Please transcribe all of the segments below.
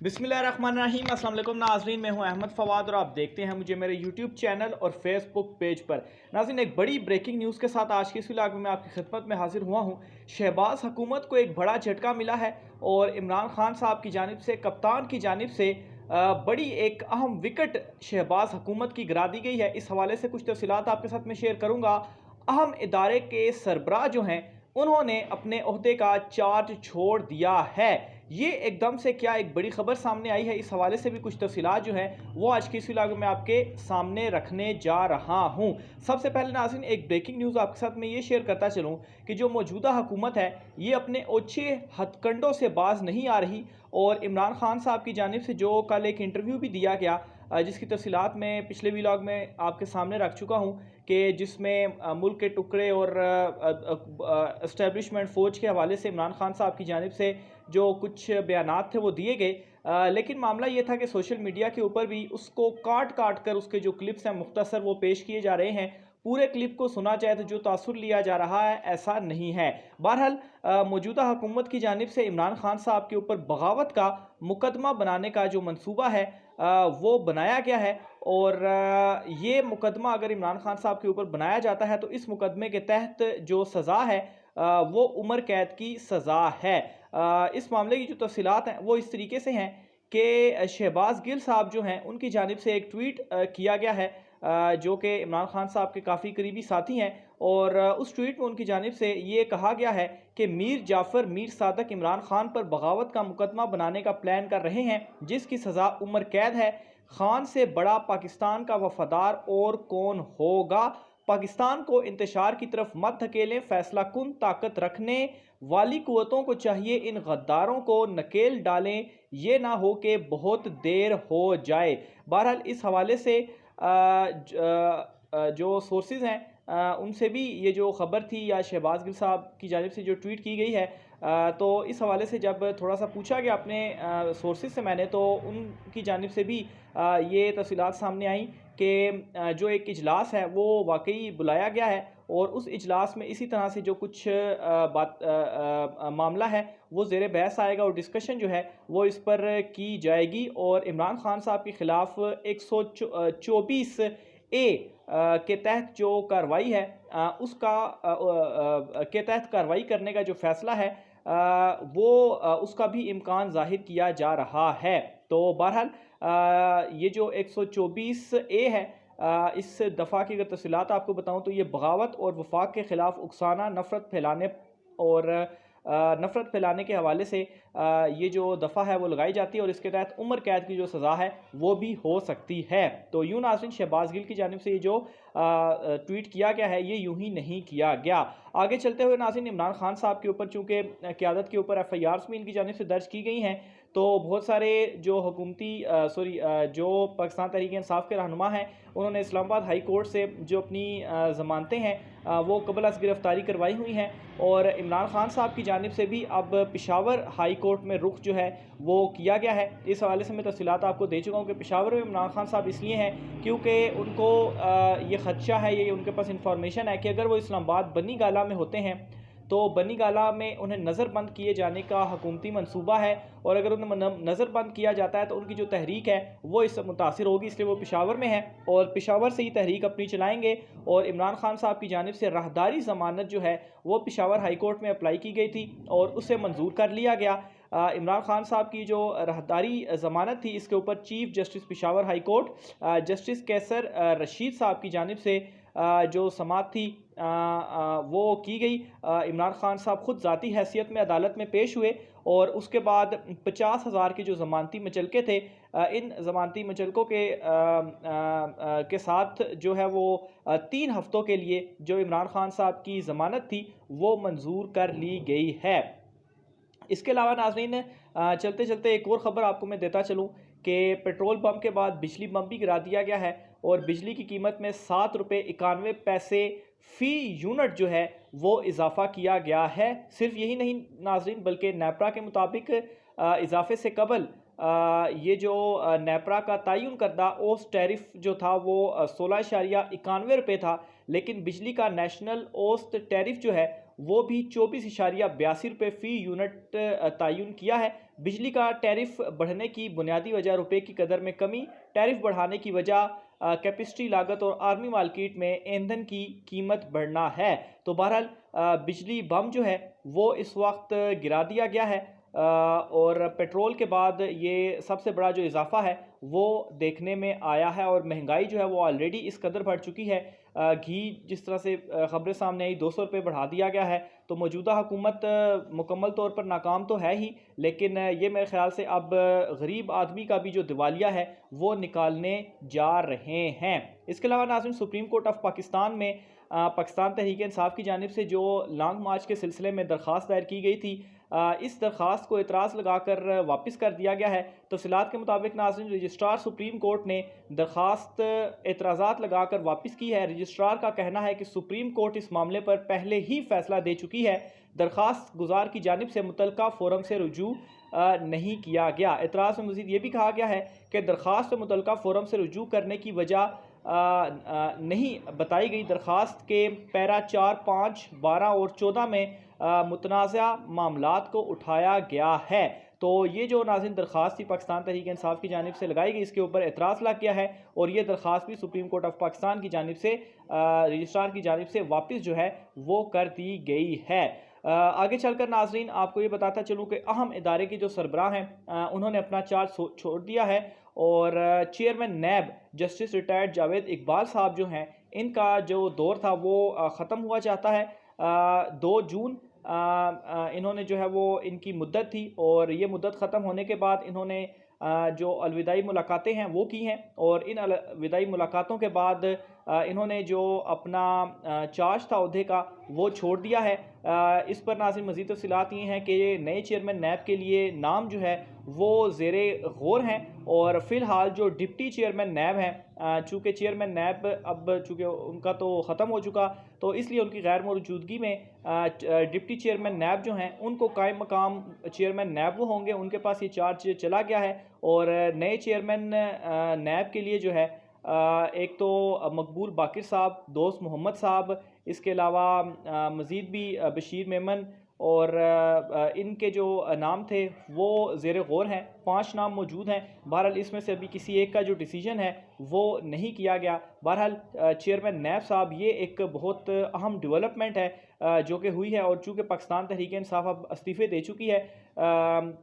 बिस्मिल्लाहिर्रहमानिर्रहीम। अस्सलाम वालेकुम नाज़रीन, मैं हूं अहमद फ़वाद और आप देखते हैं मुझे मेरे यूट्यूब चैनल और फेसबुक पेज पर। नाज़रीन, एक बड़ी ब्रेकिंग न्यूज़ के साथ आज की इस व्लॉग में मैं आपकी खिदमत में हाजिर हुआ हूं। शहबाज हुकूमत को एक बड़ा झटका मिला है और इमरान खान साहब की जानिब से, कप्तान की जानिब से बड़ी एक अहम विकेट शहबाज हुकूमत की गिरा दी गई है। इस हवाले से कुछ तफसीलात आपके साथ में शेयर करूँगा। अहम इदारे के सरबराह जो हैं, उन्होंने अपने ओहदे का चार्ज छोड़ दिया है। ये एकदम से क्या एक बड़ी खबर सामने आई है, इस हवाले से भी कुछ तफसीलात जो हैं वो आज की इस व्लॉग में आपके सामने रखने जा रहा हूँ। सबसे पहले नाज़रीन, एक ब्रेकिंग न्यूज़ आपके साथ मैं ये शेयर करता चलूँ कि जो मौजूदा हुकूमत है ये अपने ओछे हथकंडों से बाज नहीं आ रही और इमरान खान साहब की जानिब से जो कल एक इंटरव्यू भी दिया गया, जिसकी तफसीलात मैं पिछले व्लॉग में आपके सामने रख चुका हूँ, कि जिसमें मुल्क के टुकड़े और इस्टेब्लिशमेंट फ़ौज के हवाले से इमरान खान साहब की जानिब से जो कुछ बयानात थे वो दिए गए। लेकिन मामला ये था कि सोशल मीडिया के ऊपर भी उसको काट काट कर उसके जो क्लिप्स हैं मुख्तसर वो पेश किए जा रहे हैं। पूरे क्लिप को सुना जाए तो जो तासुर लिया जा रहा है ऐसा नहीं है। बहरहाल मौजूदा हुकूमत की जानिब से इमरान खान साहब के ऊपर बगावत का मुकदमा बनाने का जो मंसूबा है वो बनाया गया है और ये मुकदमा अगर इमरान खान साहब के ऊपर बनाया जाता है तो इस मुकदमे के तहत जो सज़ा है वो उम्र कैद की सज़ा है। इस मामले की जो तफसीलात हैं वो इस तरीके से हैं कि शहबाज गिल साहब जो हैं उनकी जानिब से एक ट्वीट किया गया है, जो कि इमरान खान साहब के काफ़ी करीबी साथी हैं और उस ट्वीट में उनकी जानिब से ये कहा गया है कि मीर जाफ़र मीर सादक इमरान खान पर बगावत का मुकदमा बनाने का प्लान कर रहे हैं, जिसकी सज़ा उम्र कैद है। खान से बड़ा पाकिस्तान का वफादार और कौन होगा। पाकिस्तान को इंतशार की तरफ मत धकेलें। फैसला कुन ताकत रखने वाली कुव्वतों को चाहिए इन गद्दारों को नकेल डालें, ये ना हो कि बहुत देर हो जाए। बहरहाल इस हवाले से जो सोर्सेज हैं उनसे भी ये जो ख़बर थी या शहबाज गिल साहब की जानिब से जो ट्वीट की गई है, तो इस हवाले से जब थोड़ा सा पूछा गया अपने सोर्सेज से मैंने, तो उनकी जानिब से भी ये तफसीलात सामने आई कि जो एक इजलास है वो वाकई बुलाया गया है और उस इजलास में इसी तरह से जो कुछ मामला है वो ज़ेर बहस आएगा और डिस्कशन जो है वो इस पर की जाएगी और इमरान खान साहब के ख़िलाफ़ 124 ए के तहत जो कार्रवाई है उसका के तहत कार्रवाई करने का जो फ़ैसला है वो उसका भी इम्कान ज़ाहिर किया जा रहा है। तो बहरहाल ये जो 124 ए है, इस दफ़ा की अगर तफसीलात आपको बताऊं तो ये बगावत और वफाक के ख़िलाफ़ उकसाना, नफ़रत फैलाने और नफ़रत फैलाने के हवाले से ये जो दफ़ा है वो लगाई जाती है और इसके तहत उम्र कैद की जो सज़ा है वो भी हो सकती है। तो यूँ नाज़रीन, शहबाज गिल की जानिब से ये जो ट्वीट किया गया है ये यूँ ही नहीं किया गया। आगे चलते हुए नाज़रीन, इमरान खान साहब के ऊपर चूँकि क़यादत के ऊपर FIRs भी इनकी जानिब से दर्ज की गई हैं, तो बहुत सारे जो हुकूमती जो पाकिस्तान तहरीक इंसाफ के रहनुमा हैं उन्होंने इस्लामाबाद हाई कोर्ट से जो अपनी ज़मानतें हैं वो क़बल अज़ गिरफ़्तारी करवाई हुई हैं और इमरान खान साहब की जानिब से भी अब पेशावर हाई कोर्ट में रुख जो है वो किया गया है। इस हवाले से मैं तफसीलात आपको दे चुका हूँ कि पेशावर में इमरान खान साहब इसलिए हैं क्योंकि उनको ये ख़दशा है, ये उनके पास इंफॉर्मेशन है कि अगर वो इस्लामाबाद बनी गाला में होते हैं तो बनी गाला में उन्हें नज़रबंद किए जाने का हुकूमती मंसूबा है और अगर उन्हें नज़रबंद किया जाता है तो उनकी जो तहरीक है वो इससे मुतासिर होगी, इसलिए वो पेशावर में है और पेशावर से ही तहरीक अपनी चलाएंगे। और इमरान खान साहब की जानिब से राहदारी ज़मानत जो है वो पेशावर हाई कोर्ट में अप्लाई की गई थी और उसे मंजूर कर लिया गया। इमरान खान साहब की जो राहदारी ज़मानत थी इसके ऊपर chief justice Peshawar high court justice Qaiser Rashid sahab की जानिब से जो समाअत थी वो की गई। इमरान खान साहब ख़ुद ज़ाती हैसियत में अदालत में पेश हुए और उसके बाद 50,000 के जो ज़मानती मचलके थे, इन ज़मानती मचलकों के साथ जो है वो 3 हफ़्तों के लिए जो इमरान खान साहब की ज़मानत थी वो मंजूर कर ली गई है। इसके अलावा नाज़रीन, चलते चलते एक और ख़बर आपको मैं देता चलूँ कि पेट्रोल पंप के बाद बिजली पंप भी गिरा दिया गया है और बिजली की कीमत में 7 रुपये 91 पैसे फ़ी यूनिट जो है वो इजाफ़ा किया गया है। सिर्फ यही नहीं नाज़रीन, बल्कि नेपरा के मुताबिक इजाफ़े से कबल ये जो नेपरा का तयन करदा औसत टैरिफ जो था वो 16.91 रुपये था, लेकिन बिजली का नेशनल औसत टैरिफ जो है वो भी 24.82 रुपये फ़ी यूनिट तयन किया है। बिजली का टैरिफ बढ़ने की बुनियादी वजह रुपये की कदर में कमी, टैरिफ बढ़ाने की वजह कैपेसिटी लागत और आर्मी मार्केट में ईंधन की कीमत बढ़ना है। तो बहरहाल बिजली बम जो है वो इस वक्त गिरा दिया गया है और पेट्रोल के बाद ये सबसे बड़ा जो इजाफा है वो देखने में आया है और महंगाई जो है वो ऑलरेडी इस कदर बढ़ चुकी है। घी जिस तरह से ख़बरें सामने आई 200 रुपये बढ़ा दिया गया है। तो मौजूदा हुकूमत मुकम्मल तौर पर नाकाम तो है ही, लेकिन ये मेरे ख्याल से अब गरीब आदमी का भी जो दिवालिया है वो निकालने जा रहे हैं। इसके अलावा नाज़रीन, सुप्रीम कोर्ट ऑफ पाकिस्तान में पाकिस्तान तहरीक इंसाफ की जानिब से जो लॉन्ग मार्च के सिलसिले में दरख्वास्त दायर की गई थी, इस दरख्वास्त को एतराज़ लगाकर वापस कर दिया गया है। तफसीलात के मुताबिक नाज़रीन, रजिस्ट्रार सुप्रीम कोर्ट ने दरख्वास्त एतराज़ात लगाकर वापस की है। रजिस्ट्रार का कहना है कि सुप्रीम कोर्ट इस मामले पर पहले ही फैसला दे चुकी है। दरख्वास्त गुजार की जानिब से मुतलका फोरम से रुजू नहीं किया गया। एतराज़ में मज़ीद ये भी कहा गया है कि दरख्वास्त मुतलका फोरम से रुजू करने की वजह नहीं बताई गई। दरख्वास्त के पैरा 4, 5, 12 और 14 में मुतनाज़ा मामलात को उठाया गया है। तो ये जो नाज़रीन दरख्वास्त थी पाकिस्तान तहरीक इंसाफ की जानिब से लगाई गई, इसके ऊपर एतराज़ लग गया है और ये दरख्वास्त भी सुप्रीम कोर्ट ऑफ पाकिस्तान की जानिब से रजिस्ट्रार की जानिब से वापस जो है वो कर दी गई है। आगे चलकर नाज़रीन आपको ये बताता चलूँ कि अहम इदारे के जो सरबराह हैं उन्होंने अपना चार्ज छोड़ दिया है और chairman NAB justice retired Javed Iqbal साहब जो हैं, इनका जो दौर था वो ख़त्म हुआ चाहता है। 2 जून इन्होंने जो है वो इनकी मुद्दत थी और ये मुद्दत ख़त्म होने के बाद इन्होंने जो अलविदाई मुलाकातें हैं वो की हैं और इन अलविदाई मुलाकातों के बाद इन्होंने जो अपना चार्ज था अहदे का वो छोड़ दिया है। इस पर नाज़रीन मज़ीद तफ़सीलात ये हैं कि नए चेयरमैन नैब के लिए नाम जो है वो ज़ेरे गौर हैं और फ़िलहाल जो डिप्टी चेयरमैन नैब हैं, चूँकि चेयरमैन नैब अब चूँकि उनका तो ख़त्म हो चुका, तो इसलिए उनकी गैर मौजूदगी में डिप्टी चेयरमैन नैब जो हैं उनको कायम मकाम चेयरमैन नैब वो होंगे, उनके पास ये चार्ज चला गया है। और नए चेयरमैन नैब के लिए जो है एक तो मकबूल बाकिर साहब, दोस्त मोहम्मद साहब, इसके अलावा मज़ीद भी बशीर मेमन और इनके जो नाम थे वो ज़ेर गौर हैं। 5 नाम मौजूद हैं। बहरहाल इसमें से अभी किसी एक का जो डिसीजन है वो नहीं किया गया। बहरहाल चेयरमैन नैब साहब ये एक बहुत अहम डेवलपमेंट है जो कि हुई है और चूँकि पाकिस्तान तहरीक इंसाफ अब इस्तीफ़े दे चुकी है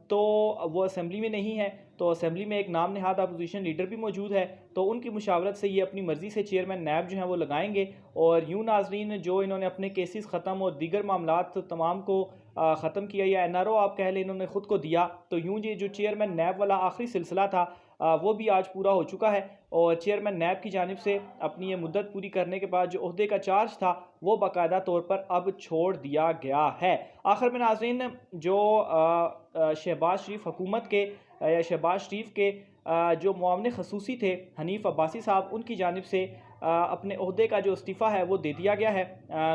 तो वो असम्बली में नहीं है, तो असम्बली में एक नाम नहाद अपोजिशन लीडर भी मौजूद है, तो उनकी मुशावरत से ये अपनी मर्ज़ी से चेयरमैन नैब जो हैं वो लगाएंगे। और यूँ नाज़रीन जो इन्होंने अपने केसेस ख़त्म और दीगर मामलात तमाम को ख़त्म किया या NRO आप कह लें इन्होंने ख़ुद को दिया, तो यूँ ये जो चेयरमैन नैब वाला आखिरी सिलसिला था वो भी आज पूरा हो चुका है और चेयरमैन नैब की जानिब से अपनी ये मुद्दत पूरी करने के बाद जो ओहदे का चार्ज था वो बाकायदा तौर पर अब छोड़ दिया गया है। आखिर में नाज़रीन जो शहबाज शरीफ हुकूमत के या शहबाज शरीफ के जो मुआवन खसूसी थे हनीफ अब्बासी साहब, उनकी जानिब से अपने ओहदे का जो इस्तीफ़ा है वो दे दिया गया है।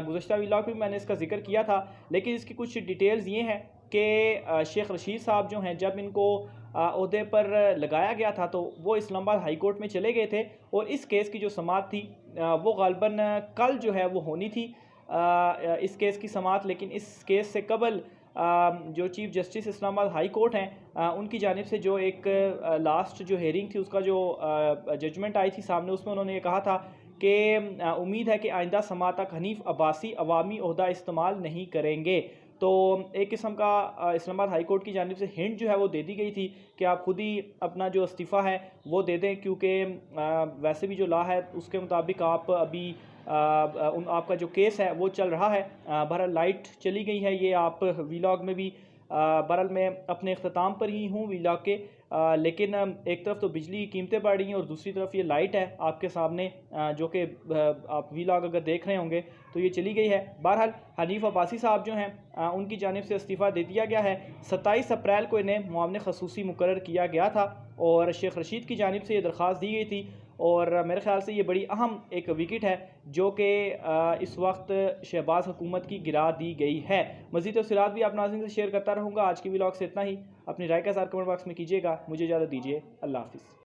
गुज़श्ता व्लॉग में मैंने इसका जिक्र किया था, लेकिन इसकी कुछ डिटेल्स ये हैं कि शेख रशीद साहब जो हैं, जब इनको ओहदे पर लगाया गया था तो वो इस्लामाबाद हाई कोर्ट में चले गए थे और इस केस की जो समाअत थी वो ग़ालिबन कल जो है वो होनी थी इस केस की समाअत, लेकिन इस केस से कबल जो chief justice Islamabad high court हैं उनकी जानिब से जो एक लास्ट जो हेयरिंग थी उसका जो जजमेंट आई थी सामने, उसमें उन्होंने ये कहा था कि उम्मीद है कि आइंदा समाअत तक हनीफ अब्बासी अवामी ओहदा इस्तेमाल नहीं करेंगे। तो एक किस्म का इस्लामाबाद हाई कोर्ट की जानिब से हिंट जो है वो दे दी गई थी कि आप खुद ही अपना जो इस्तीफ़ा है वो दे दें, क्योंकि वैसे भी जो लॉ है उसके मुताबिक आप अभी आपका जो केस है वो चल रहा है। बहरहाल लाइट चली गई है, ये आप वीलॉग में भी बहरहाल मैं अपने अख्ताम पर ही हूँ वीलॉग के, लेकिन एक तरफ तो बिजली की कीमतें बढ़ रही हैं और दूसरी तरफ ये लाइट है आपके सामने जो कि आप वीलॉग अगर देख रहे होंगे तो ये चली गई है। बहरहाल हनीफ अब्बासी साहब जो हैं उनकी जानिब से इस्तीफ़ा दे दिया गया है। 27 अप्रैल को इन्हें मुआवन खसूसी मुकर्रर किया गया था और शेख रशीद की जानिब से ये दरख्वास्त दी गई थी और मेरे ख्याल से ये बड़ी अहम एक विकेट है जो कि इस वक्त शहबाज हुकूमत की गिरा दी गई है। मज़ीद तफ़सीलात भी आप नाज़रीन से शेयर करता रहूँगा। आज की व्लॉग से इतना ही। अपनी राय का इज़हार कमेंट बॉक्स में कीजिएगा। मुझे इजाज़त दीजिए। अल्लाह हाफ़िज़।